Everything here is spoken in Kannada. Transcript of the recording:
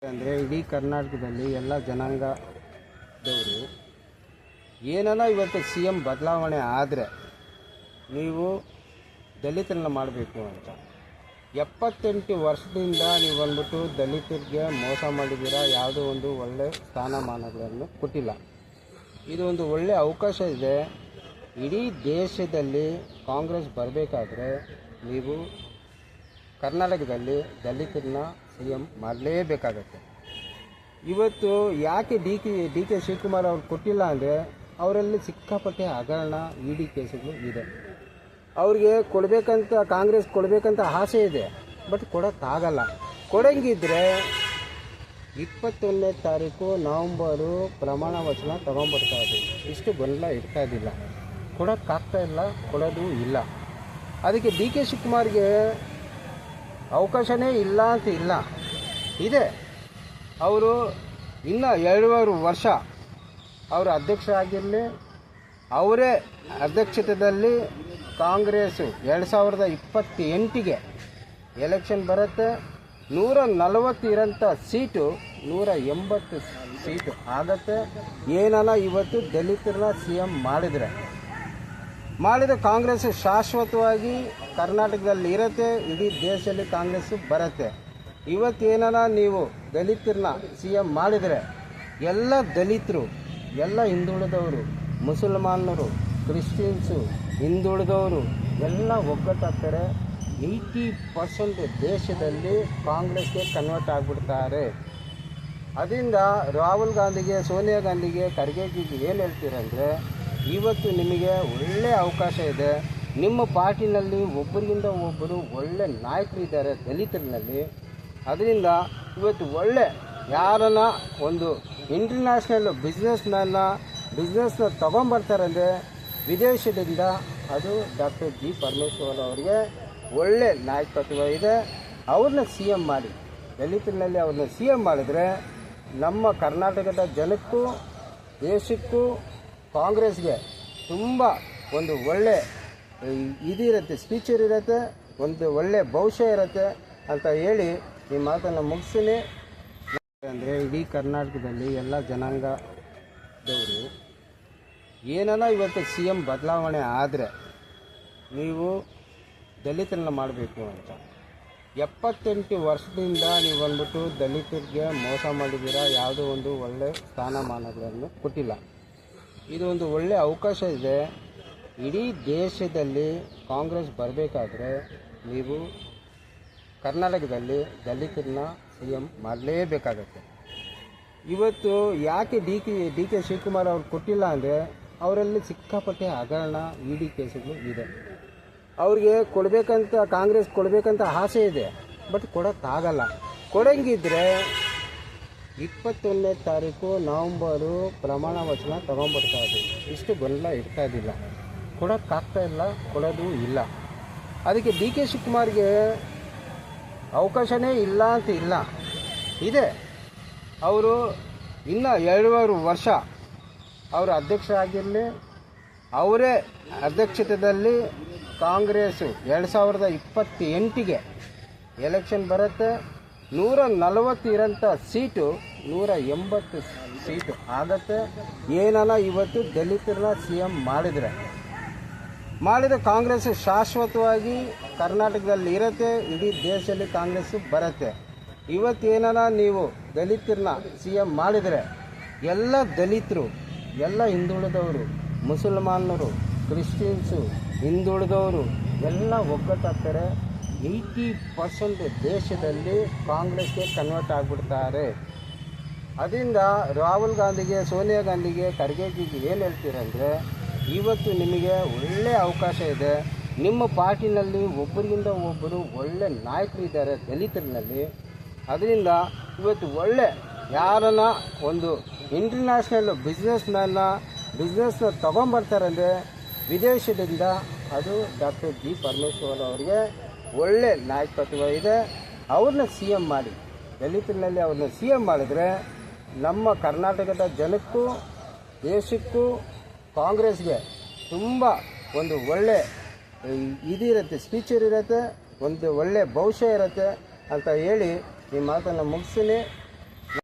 ಅಂದರೆ ಇಡೀ ಕರ್ನಾಟಕದಲ್ಲಿ ಎಲ್ಲ ಜನಾಂಗದವರು ಏನನ್ನ ಇವತ್ತು ಸಿ ಎಂ ಬದಲಾವಣೆ ಆದರೆ ನೀವು ದಲಿತರನ್ನ ಮಾಡಬೇಕು ಅಂತ 78 ವರ್ಷದಿಂದ ನೀವು ಬಂದ್ಬಿಟ್ಟು ದಲಿತರಿಗೆ ಮೋಸ ಮಾಡಿದ್ದೀರಾ. ಯಾವುದೋ ಒಂದು ಒಳ್ಳೆ ಸ್ಥಾನಮಾನಗಳನ್ನು ಕೊಟ್ಟಿಲ್ಲ. ಇದು ಒಂದು ಒಳ್ಳೆ ಅವಕಾಶ ಇದೆ. ಇಡೀ ದೇಶದಲ್ಲಿ ಕಾಂಗ್ರೆಸ್ ಬರಬೇಕಾದ್ರೆ ನೀವು ಕರ್ನಾಟಕದಲ್ಲಿ ದಲಿತರನ್ನ ಸಿ ಎಂ ಮಾಡಲೇಬೇಕಾಗತ್ತೆ. ಇವತ್ತು ಯಾಕೆ ಡಿ ಕೆ ಶಿವಕುಮಾರ್ ಅವ್ರು ಕೊಟ್ಟಿಲ್ಲ ಅಂದರೆ ಅವರಲ್ಲಿ ಸಿಕ್ಕಾಪಟ್ಟೆ ಹಗರಣ ಇಡಿ ಕೇಸುಗಳು ಇದೆ. ಅವ್ರಿಗೆ ಕೊಡಬೇಕಂತ ಕಾಂಗ್ರೆಸ್ ಕೊಡಬೇಕಂತ ಆಸೆ ಇದೆ, ಬಟ್ ಕೊಡೋಕ್ಕಾಗಲ್ಲ. ಕೊಡಂಗಿದ್ರೆ 21ನೇ ತಾರೀಕು ನವಂಬರು ಪ್ರಮಾಣ ವಚನ ತೊಗೊಂಬರ್ತಾ ಇದ್ದೀವಿ. ಇಷ್ಟು ಗೊಂದಲ ಇರ್ತಾ ಇದ್ದಿಲ್ಲ. ಕೊಡೋಕ್ಕಾಗ್ತಾ ಇಲ್ಲ, ಕೊಡೋದು ಇಲ್ಲ. ಅದಕ್ಕೆ ಡಿ ಕೆ ಶಿವಕುಮಾರ್ಗೆ ಅವಕಾಶನೇ ಇಲ್ಲ ಅಂತ ಇಲ್ಲ, ಇದೆ. ಅವರು ಇನ್ನೂ 2.5 ವರ್ಷ ಅವರು ಅಧ್ಯಕ್ಷರಾಗಿರಲಿ. ಅವರೇ ಅಧ್ಯಕ್ಷತೆಯಲ್ಲಿ ಕಾಂಗ್ರೆಸ್ಸು 2028ಗೆ ಎಲೆಕ್ಷನ್ ಬರುತ್ತೆ. 140 ಇರೋಂಥ ಸೀಟು 180 ಸೀಟು ಆಗತ್ತೆ. ಏನನ್ನ ಇವತ್ತು ದಲಿತರನ್ನ ಸಿ ಎಂ ಮಾಡಿದರೆ ಕಾಂಗ್ರೆಸ್ ಶಾಶ್ವತವಾಗಿ ಕರ್ನಾಟಕದಲ್ಲಿ ಇರುತ್ತೆ. ಇಡೀ ದೇಶದಲ್ಲಿ ಕಾಂಗ್ರೆಸ್ಸು ಬರುತ್ತೆ. ಇವತ್ತೇನ ನೀವು ದಲಿತರನ್ನ ಸಿ ಎಂ ಮಾಡಿದರೆ ಎಲ್ಲ ದಲಿತರು, ಎಲ್ಲ ಹಿಂದುಳಿದವರು, ಮುಸಲ್ಮಾನರು, ಕ್ರಿಶ್ಚಿಯನ್ಸು, ಹಿಂದುಳಿದವರು ಎಲ್ಲ ಒಗ್ಗಟ್ಟಾಗ್ತಾರೆ. 80% ದೇಶದಲ್ಲಿ ಕಾಂಗ್ರೆಸ್ಗೆ ಕನ್ವರ್ಟ್ ಆಗಿಬಿಡ್ತಾರೆ. ಅದರಿಂದ ರಾಹುಲ್ ಗಾಂಧಿಗೆ, ಸೋನಿಯಾ ಗಾಂಧಿಗೆ, ಖರ್ಗೆಜಿಗೆ ಏನು ಹೇಳ್ತೀರಂದರೆ ಇವತ್ತು ನಿಮಗೆ ಒಳ್ಳೆಯ ಅವಕಾಶ ಇದೆ. ನಿಮ್ಮ ಪಾರ್ಟಿನಲ್ಲಿ ಒಬ್ಬರಿಗಿಂತ ಒಬ್ಬರು ಒಳ್ಳೆ ನಾಯಕರಿದ್ದಾರೆ ದಲಿತರಿನಲ್ಲಿ. ಅದರಿಂದ ಇವತ್ತು ಒಳ್ಳೆ ಯಾರನ್ನ ಒಂದು ಇಂಟರ್ನ್ಯಾಷನಲ್ ಬಿಸ್ನೆಸ್ನ ತೊಗೊಂಬರ್ತಾರಂದರೆ ವಿದೇಶದಿಂದ ಅದು ಡಾಕ್ಟರ್ ಜಿ ಪರಮೇಶ್ವರ್ ಅವರಿಗೆ ಒಳ್ಳೆ ನಾಯಕತ್ವ ಇದೆ. ಅವ್ರನ್ನ ಸಿ ಎಂ ಮಾಡಿ, ದಲಿತರಿನಲ್ಲಿ ಅವ್ರನ್ನ ಸಿ ಎಂ ಮಾಡಿದ್ರೆ ನಮ್ಮ ಕರ್ನಾಟಕದ ಜನಕ್ಕೂ ದೇಶಕ್ಕೂ ಕಾಂಗ್ರೆಸ್ಗೆ ತುಂಬ ಒಂದು ಒಳ್ಳೆ ಇದಿರುತ್ತೆ, ಸ್ಪೀಚರ್ ಇರುತ್ತೆ, ಒಂದು ಒಳ್ಳೆ ಭವಿಷ್ಯ ಇರುತ್ತೆ ಅಂತ ಹೇಳಿ ಈ ಮಾತನ್ನು ಮುಗಿಸ್ತೀನಿ. ಅಂದರೆ ಇಡೀ ಕರ್ನಾಟಕದಲ್ಲಿ ಎಲ್ಲ ಜನಾಂಗದವರು ಏನನ್ನ ಇವತ್ತು ಸಿ ಎಂ ಬದಲಾವಣೆ ಆದರೆ ನೀವು ದಲಿತರನ್ನ ಮಾಡಬೇಕು ಅಂತ 78 ವರ್ಷದಿಂದ ನೀವು ಬಂದ್ಬಿಟ್ಟು ದಲಿತರಿಗೆ ಮೋಸ ಮಾಡಿದ್ದೀರಾ. ಯಾವುದೋ ಒಂದು ಒಳ್ಳೆ ಸ್ಥಾನಮಾನಗಳನ್ನು ಕೊಟ್ಟಿಲ್ಲ. ಇದು ಒಂದು ಒಳ್ಳೆ ಅವಕಾಶ ಇದೆ. ಇಡೀ ದೇಶದಲ್ಲಿ ಕಾಂಗ್ರೆಸ್ ಬರಬೇಕಾದ್ರೆ ನೀವು ಕರ್ನಾಟಕದಲ್ಲಿ ದಲಿತರನ್ನ ಸಿ ಎಂ ಮಾಡಲೇಬೇಕಾಗತ್ತೆ. ಇವತ್ತು ಯಾಕೆ ಡಿ ಕೆ ಶಿವಕುಮಾರ್ ಅವ್ರು ಕೊಟ್ಟಿಲ್ಲ ಅಂದರೆ ಅವರಲ್ಲಿ ಸಿಕ್ಕಾಪಟ್ಟೆ ಹಗರಣ ಇಡಿ ಕೇಸುಗಳು ಇದೆ. ಅವ್ರಿಗೆ ಕೊಡಬೇಕಂತ ಕಾಂಗ್ರೆಸ್ ಕೊಡಬೇಕಂತ ಆಸೆ ಇದೆ, ಬಟ್ ಕೊಡೋಕ್ಕಾಗಲ್ಲ. ಕೊಡಂಗಿದ್ರೆ 21ನೇ ತಾರೀಕು ನವಂಬರು ಪ್ರಮಾಣ ವಚನ ತೊಗೊಂಬರ್ತಾ ಇದ್ದೀವಿ. ಇಷ್ಟು ಗೊಂದಲ ಇರ್ತಾ ಇದ್ದಿಲ್ಲ. ಕೊಡೋಕ್ಕಾಗ್ತಾ ಇಲ್ಲ, ಕೊಡೋದು ಇಲ್ಲ. ಅದಕ್ಕೆ ಡಿ ಕೆ ಶಿವಕುಮಾರ್ಗೆ ಅವಕಾಶನೇ ಇಲ್ಲ ಅಂತ ಇಲ್ಲ, ಇದೆ. ಅವರು ಇನ್ನೂ 2.5 ವರ್ಷ ಅವರು ಅಧ್ಯಕ್ಷರಾಗಿರಲಿ. ಅವರೇ ಅಧ್ಯಕ್ಷತೆಯಲ್ಲಿ ಕಾಂಗ್ರೆಸ್ಸು 2028ಗೆ ಎಲೆಕ್ಷನ್ ಬರುತ್ತೆ. 140 ಇರೋಂಥ ಸೀಟು 180 ಸೀಟು ಆಗತ್ತೆ. ಏನನ್ನ ಇವತ್ತು ದಲಿತರನ್ನ ಸಿ ಎಂ ಮಾಡಿದರೆ ಕಾಂಗ್ರೆಸ್ ಶಾಶ್ವತವಾಗಿ ಕರ್ನಾಟಕದಲ್ಲಿ ಇರುತ್ತೆ. ಇಡೀ ದೇಶದಲ್ಲಿ ಕಾಂಗ್ರೆಸ್ಸು ಬರುತ್ತೆ. ಇವತ್ತೇನ ನೀವು ದಲಿತರನ್ನ ಸಿ ಎಂ ಮಾಡಿದರೆ ಎಲ್ಲ ದಲಿತರು, ಎಲ್ಲ ಹಿಂದುಳಿದವರು, ಮುಸಲ್ಮಾನರು, ಕ್ರಿಶ್ಚಿಯನ್ಸು, ಹಿಂದುಳಿದವರು ಎಲ್ಲ ಒಗ್ಗಟ್ಟಾಗ್ತಾರೆ. 80% ದೇಶದಲ್ಲಿ ಕಾಂಗ್ರೆಸ್ಗೆ ಕನ್ವರ್ಟ್ ಆಗಿಬಿಡ್ತಾರೆ. ಅದರಿಂದ ರಾಹುಲ್ ಗಾಂಧಿಗೆ, ಸೋನಿಯಾ ಗಾಂಧಿಗೆ, ಖರ್ಗೆಜಿಗೆ ಏನು ಹೇಳ್ತೀರಂದರೆ ಇವತ್ತು ನಿಮಗೆ ಒಳ್ಳೆಯ ಅವಕಾಶ ಇದೆ. ನಿಮ್ಮ ಪಾರ್ಟಿನಲ್ಲಿ ಒಬ್ಬರಿಗಿಂತ ಒಬ್ಬರು ಒಳ್ಳೆ ನಾಯಕರಿದ್ದಾರೆ ದಲಿತರಿನಲ್ಲಿ. ಅದರಿಂದ ಇವತ್ತು ಒಳ್ಳೆ ಯಾರನ್ನ ಒಂದು ಇಂಟರ್ನ್ಯಾಷನಲ್ ಬಿಸ್ನೆಸ್ನ ತೊಗೊಂಬರ್ತಾರಂದರೆ ವಿದೇಶದಿಂದ ಅದು ಡಾಕ್ಟರ್ ಜಿ ಪರಮೇಶ್ವರ್ ಅವರಿಗೆ ಒಳ್ಳೆ ನಾಯಕತ್ವ ಇದೆ. ಅವ್ರನ್ನ ಸಿ ಎಂ ಮಾಡಿ, ದಲಿತರಿನಲ್ಲಿ ಅವ್ರನ್ನ ಸಿ ಎಂ ಮಾಡಿದ್ರೆ ನಮ್ಮ ಕರ್ನಾಟಕದ ಜನಕ್ಕೂ ದೇಶಕ್ಕೂ ಕಾಂಗ್ರೆಸ್ಗೆ ತುಂಬ ಒಂದು ಒಳ್ಳೆ ಇದಿರುತ್ತೆ, ಸ್ಪೀಚರ್ ಇರುತ್ತೆ, ಒಂದು ಒಳ್ಳೆ ಭವಿಷ್ಯ ಇರುತ್ತೆ ಅಂತ ಹೇಳಿ ಈ ಮಾತನ್ನು ಮುಗಿಸ್ತೀನಿ.